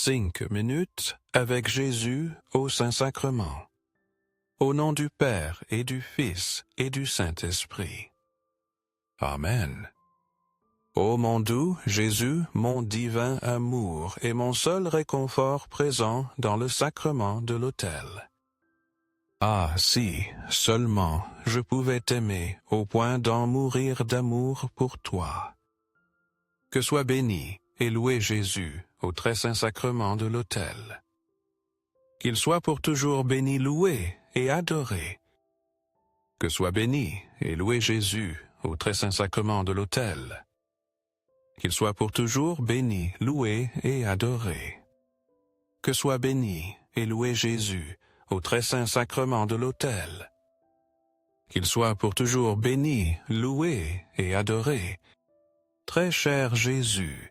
5 minutes avec Jésus au Saint-Sacrement. Au nom du Père et du Fils et du Saint-Esprit. Amen. Ô mon doux Jésus, mon divin amour et mon seul réconfort présent dans le sacrement de l'autel. Ah, si, seulement, je pouvais t'aimer au point d'en mourir d'amour pour toi. Que soit béni et loué Jésus au très saint sacrement de l'autel. Qu'il soit pour toujours béni, loué et adoré. Que soit béni et loué Jésus au très saint sacrement de l'autel. Qu'il soit pour toujours béni, loué et adoré. Que soit béni et loué Jésus au très saint sacrement de l'autel. Qu'il soit pour toujours béni, loué et adoré. Très cher Jésus,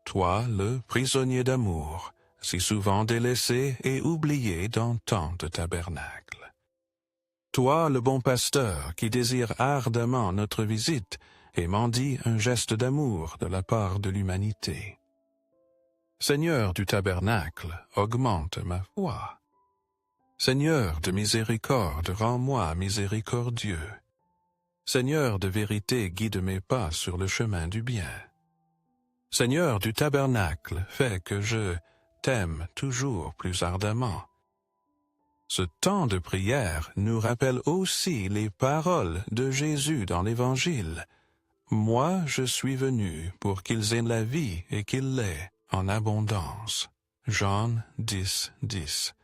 toi le prisonnier d'amour, si souvent délaissé et oublié dans tant de tabernacles. Toi le bon pasteur qui désire ardemment notre visite et mendie un geste d'amour de la part de l'humanité. Seigneur du tabernacle, augmente ma foi. Seigneur de miséricorde, rends-moi miséricordieux. Seigneur de vérité, guide mes pas sur le chemin du bien. Seigneur du tabernacle, fais que je t'aime toujours plus ardemment. Ce temps de prière nous rappelle aussi les paroles de Jésus dans l'Évangile. Moi, je suis venu pour qu'ils aient la vie et qu'ils l'aient en abondance. Jean 10, 10.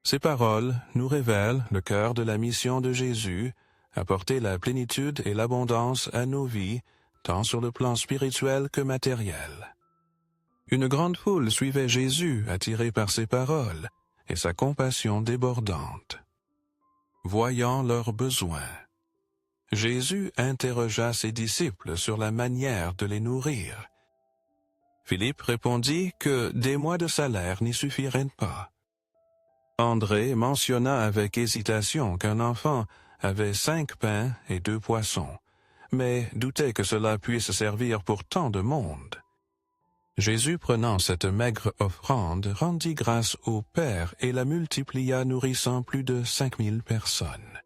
Ces paroles nous révèlent le cœur de la mission de Jésus, apporter la plénitude et l'abondance à nos vies, tant sur le plan spirituel que matériel. Une grande foule suivait Jésus, attirée par ses paroles et sa compassion débordante. Voyant leurs besoins, Jésus interrogea ses disciples sur la manière de les nourrir. Philippe répondit que des mois de salaire n'y suffiraient pas. André mentionna avec hésitation qu'un enfant avait 5 pains et 2 poissons, mais doutait que cela puisse servir pour tant de monde. Jésus, prenant cette maigre offrande, rendit grâce au Père et la multiplia, nourrissant plus de 5000 personnes.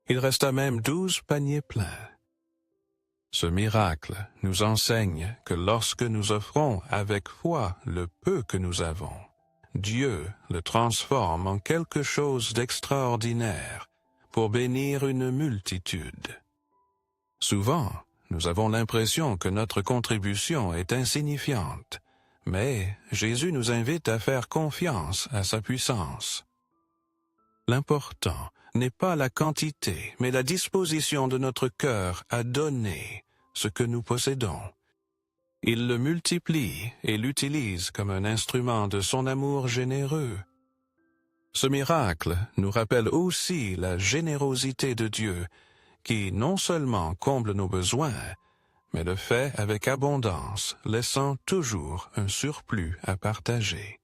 Il resta même 12 paniers pleins. Ce miracle nous enseigne que lorsque nous offrons avec foi le peu que nous avons, Dieu le transforme en quelque chose d'extraordinaire pour bénir une multitude. Souvent, nous avons l'impression que notre contribution est insignifiante, mais Jésus nous invite à faire confiance à sa puissance. L'important n'est pas la quantité, mais la disposition de notre cœur à donner ce que nous possédons. Il le multiplie et l'utilise comme un instrument de son amour généreux. Ce miracle nous rappelle aussi la générosité de Dieu, qui non seulement comble nos besoins, mais le fait avec abondance, laissant toujours un surplus à partager.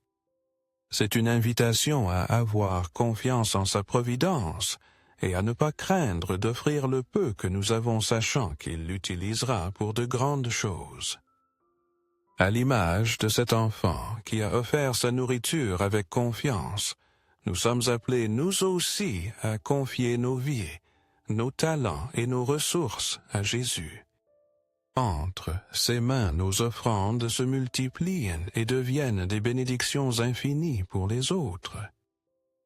C'est une invitation à avoir confiance en sa providence et à ne pas craindre d'offrir le peu que nous avons, sachant qu'il l'utilisera pour de grandes choses. À l'image de cet enfant qui a offert sa nourriture avec confiance, nous sommes appelés nous aussi à confier nos vies, nos talents et nos ressources à Jésus. Entre ses mains, nos offrandes se multiplient et deviennent des bénédictions infinies pour les autres.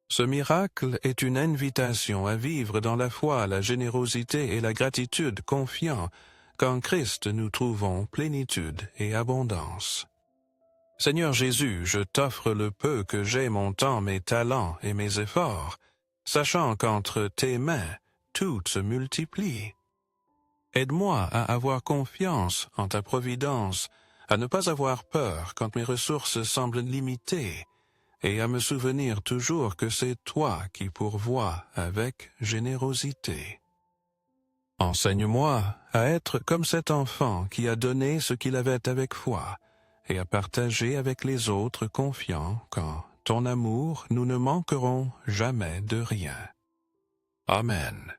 Ce miracle est une invitation à vivre dans la foi, la générosité et la gratitude, confiant qu'en Christ nous trouvons plénitude et abondance. Seigneur Jésus, je t'offre le peu que j'ai, mon temps, mes talents et mes efforts, sachant qu'entre tes mains, tout se multiplie. Aide-moi à avoir confiance en ta providence, à ne pas avoir peur quand mes ressources semblent limitées, et à me souvenir toujours que c'est toi qui pourvois avec générosité. Enseigne-moi à être comme cet enfant qui a donné ce qu'il avait avec foi, et à partager avec les autres confiants qu'en ton amour nous ne manquerons jamais de rien. Amen.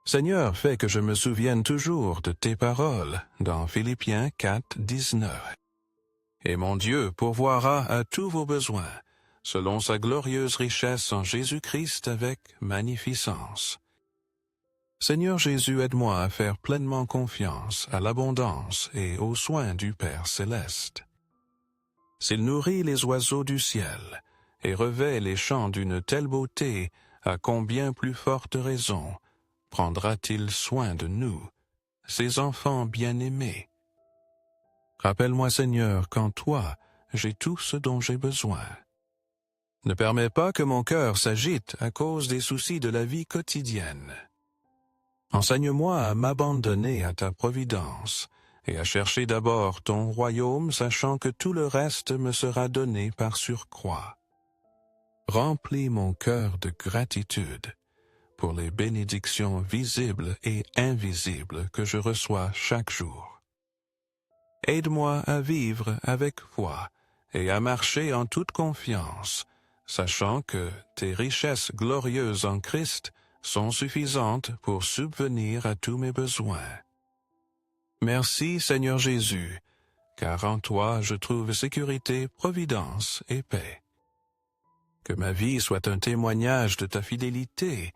Seigneur, fais que je me souvienne toujours de tes paroles dans Philippiens 4, 19. Et mon Dieu pourvoira à tous vos besoins, selon sa glorieuse richesse en Jésus-Christ avec magnificence. Seigneur Jésus, aide-moi à faire pleinement confiance à l'abondance et aux soins du Père céleste. S'il nourrit les oiseaux du ciel et revêt les champs d'une telle beauté, à combien plus forte raison prendra-t-il soin de nous, ses enfants bien-aimés? Rappelle-moi, Seigneur, qu'en toi, j'ai tout ce dont j'ai besoin. Ne permets pas que mon cœur s'agite à cause des soucis de la vie quotidienne. Enseigne-moi à m'abandonner à ta providence et à chercher d'abord ton royaume, sachant que tout le reste me sera donné par surcroît. Remplis mon cœur de gratitude pour les bénédictions visibles et invisibles que je reçois chaque jour. Aide-moi à vivre avec foi et à marcher en toute confiance, sachant que tes richesses glorieuses en Christ sont suffisantes pour subvenir à tous mes besoins. Merci, Seigneur Jésus, car en toi je trouve sécurité, providence et paix. Que ma vie soit un témoignage de ta fidélité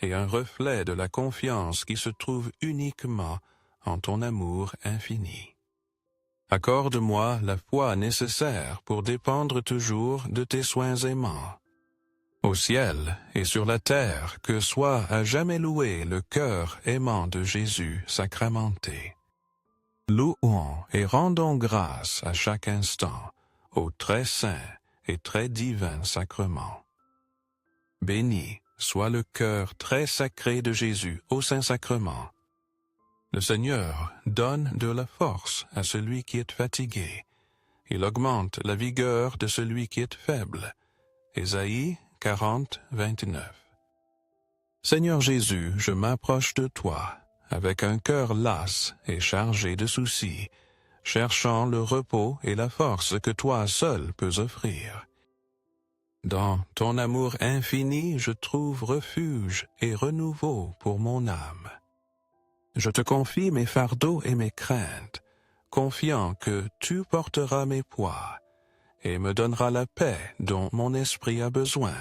et un reflet de la confiance qui se trouve uniquement en ton amour infini. Accorde-moi la foi nécessaire pour dépendre toujours de tes soins aimants. Au ciel et sur la terre, que soit à jamais loué le cœur aimant de Jésus sacramenté. Louons et rendons grâce à chaque instant au très saint et très divin sacrement. Béni soit le cœur très sacré de Jésus au Saint-Sacrement. Le Seigneur donne de la force à celui qui est fatigué. Il augmente la vigueur de celui qui est faible. Ésaïe 40, 29. Seigneur Jésus, je m'approche de toi, avec un cœur las et chargé de soucis, cherchant le repos et la force que toi seul peux offrir. Dans ton amour infini, je trouve refuge et renouveau pour mon âme. Je te confie mes fardeaux et mes craintes, confiant que tu porteras mes poids et me donneras la paix dont mon esprit a besoin.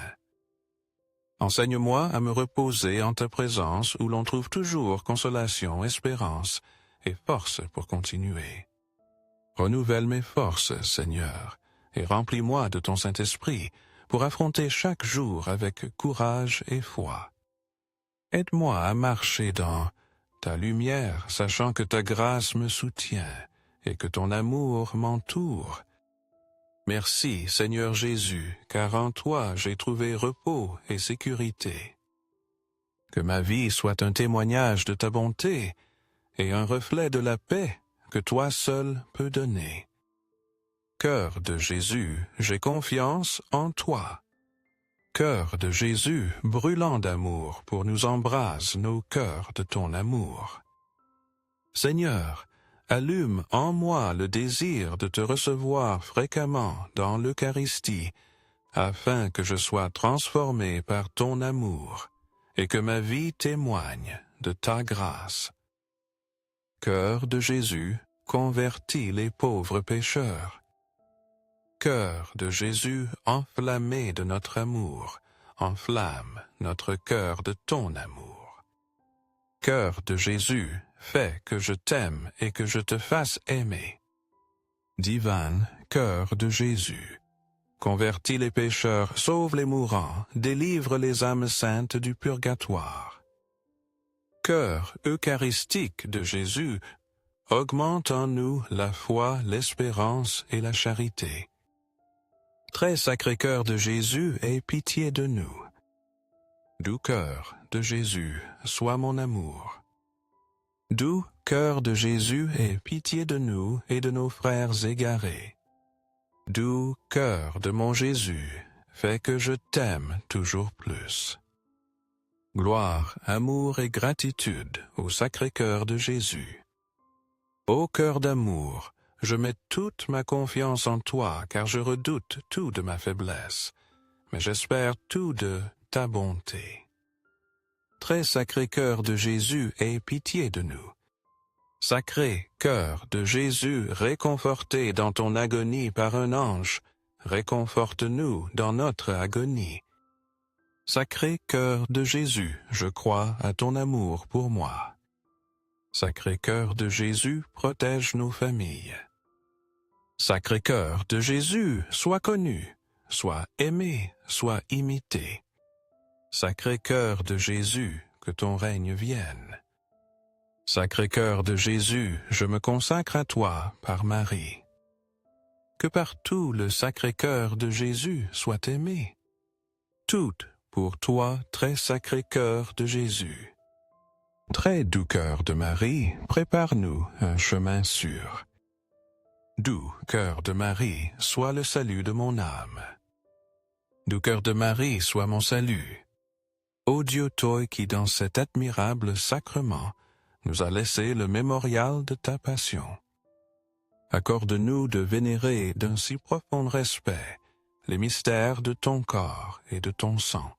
Enseigne-moi à me reposer en ta présence où l'on trouve toujours consolation, espérance et force pour continuer. Renouvelle mes forces, Seigneur, et remplis-moi de ton Saint-Esprit pour affronter chaque jour avec courage et foi. Aide-moi à marcher dans ta lumière, sachant que ta grâce me soutient et que ton amour m'entoure. Merci, Seigneur Jésus, car en toi j'ai trouvé repos et sécurité. Que ma vie soit un témoignage de ta bonté et un reflet de la paix que toi seul peux donner. Cœur de Jésus, j'ai confiance en toi. Cœur de Jésus, brûlant d'amour, pour nous embrase nos cœurs de ton amour. Seigneur, allume en moi le désir de te recevoir fréquemment dans l'Eucharistie, afin que je sois transformé par ton amour, et que ma vie témoigne de ta grâce. Cœur de Jésus, convertis les pauvres pécheurs. Cœur de Jésus, enflammé de notre amour, enflamme notre cœur de ton amour. Cœur de Jésus, fais que je t'aime et que je te fasse aimer. Divin cœur de Jésus, convertis les pécheurs, sauve les mourants, délivre les âmes saintes du purgatoire. Cœur eucharistique de Jésus, augmente en nous la foi, l'espérance et la charité. Très sacré cœur de Jésus, aie pitié de nous. Doux cœur de Jésus, sois mon amour. Doux cœur de Jésus, aie pitié de nous et de nos frères égarés. Doux cœur de mon Jésus, fais que je t'aime toujours plus. Gloire, amour et gratitude au Sacré-Cœur de Jésus. Ô cœur d'amour, je mets toute ma confiance en toi, car je redoute tout de ma faiblesse, mais j'espère tout de ta bonté. Très sacré cœur de Jésus, aie pitié de nous. Sacré cœur de Jésus réconforté dans ton agonie par un ange, réconforte-nous dans notre agonie. Sacré cœur de Jésus, je crois à ton amour pour moi. Sacré cœur de Jésus, protège nos familles. Sacré cœur de Jésus, sois connu, sois aimé, sois imité. Sacré cœur de Jésus, que ton règne vienne. Sacré cœur de Jésus, je me consacre à toi par Marie. Que partout le sacré cœur de Jésus soit aimé. Toutes pour toi, très sacré cœur de Jésus. Très doux cœur de Marie, prépare-nous un chemin sûr. Doux cœur de Marie, sois le salut de mon âme. Doux cœur de Marie, sois mon salut. Ô Dieu toi qui dans cet admirable sacrement nous a laissé le mémorial de ta passion. Accorde-nous de vénérer d'un si profond respect les mystères de ton corps et de ton sang,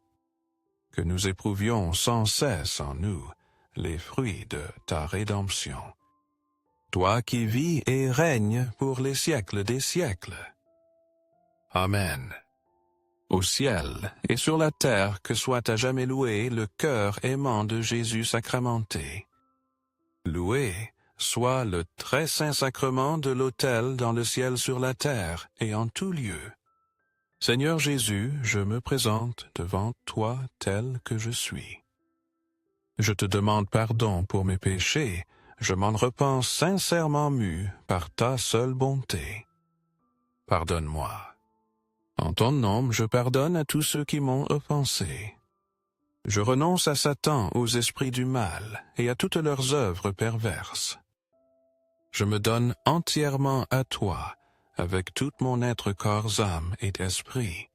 que nous éprouvions sans cesse en nous les fruits de ta rédemption. Toi qui vis et règnes pour les siècles des siècles. Amen. Au ciel et sur la terre que soit à jamais loué le cœur aimant de Jésus sacramenté. Loué soit le très saint sacrement de l'autel dans le ciel sur la terre et en tout lieu. Seigneur Jésus, je me présente devant toi tel que je suis. Je te demande pardon pour mes péchés, je m'en repens sincèrement mu par ta seule bonté. Pardonne-moi. En ton nom, je pardonne à tous ceux qui m'ont offensé. Je renonce à Satan, aux esprits du mal, et à toutes leurs œuvres perverses. Je me donne entièrement à toi, avec tout mon être, corps, âme et esprit.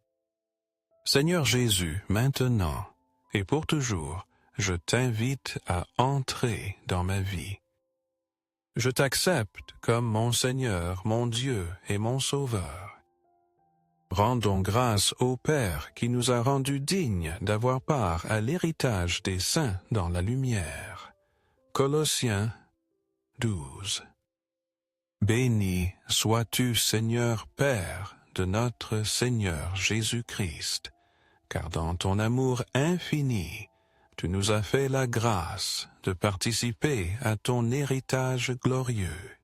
Seigneur Jésus, maintenant et pour toujours, je t'invite à entrer dans ma vie. Je t'accepte comme mon Seigneur, mon Dieu et mon Sauveur. Rendons grâce au Père qui nous a rendus dignes d'avoir part à l'héritage des saints dans la lumière. Colossiens 12. Béni sois-tu, Seigneur Père, de notre Seigneur Jésus-Christ, car dans ton amour infini, tu nous as fait la grâce de participer à ton héritage glorieux.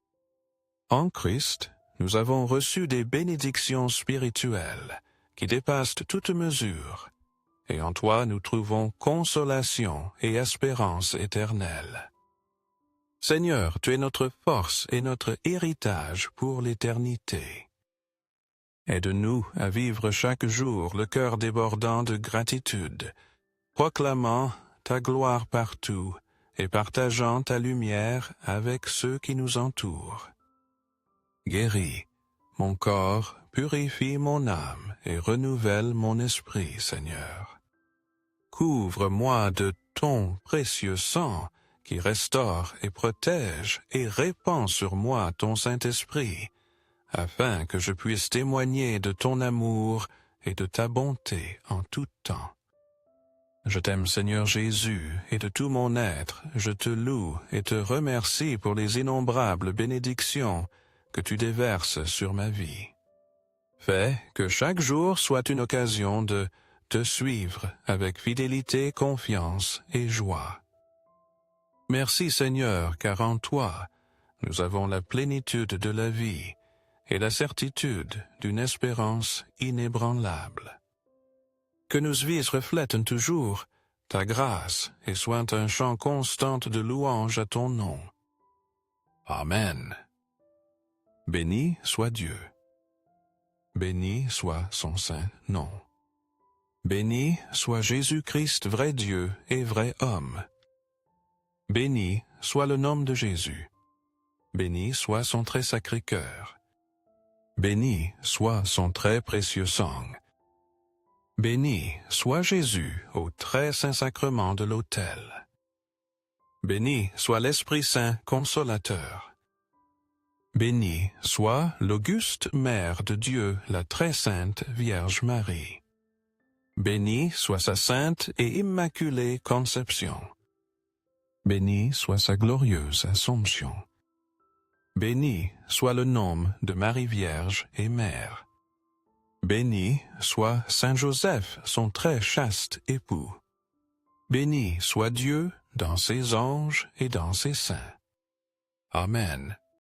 En Christ, nous avons reçu des bénédictions spirituelles qui dépassent toute mesure, et en toi nous trouvons consolation et espérance éternelle. Seigneur, tu es notre force et notre héritage pour l'éternité. Aide-nous à vivre chaque jour le cœur débordant de gratitude, proclamant ta gloire partout et partageant ta lumière avec ceux qui nous entourent. Guéris mon corps, purifie mon âme et renouvelle mon esprit, Seigneur. Couvre-moi de ton précieux sang qui restaure et protège et répand sur moi ton Saint-Esprit, afin que je puisse témoigner de ton amour et de ta bonté en tout temps. Je t'aime, Seigneur Jésus, et de tout mon être, je te loue et te remercie pour les innombrables bénédictions que tu déverses sur ma vie. Fais que chaque jour soit une occasion de te suivre avec fidélité, confiance et joie. Merci Seigneur, car en toi, nous avons la plénitude de la vie et la certitude d'une espérance inébranlable. Que nos vies reflètent toujours ta grâce et soient un chant constant de louange à ton nom. Amen. Béni soit Dieu. Béni soit son saint nom. Béni soit Jésus-Christ, vrai Dieu et vrai homme. Béni soit le nom de Jésus. Béni soit son très sacré cœur. Béni soit son très précieux sang. Béni soit Jésus au très saint sacrement de l'autel. Béni soit l'Esprit Saint consolateur. Béni soit l'auguste Mère de Dieu, la très sainte Vierge Marie. Béni soit sa sainte et immaculée conception. Béni soit sa glorieuse Assomption. Béni soit le nom de Marie Vierge et Mère. Béni soit Saint Joseph, son très chaste époux. Béni soit Dieu dans ses anges et dans ses saints. Amen.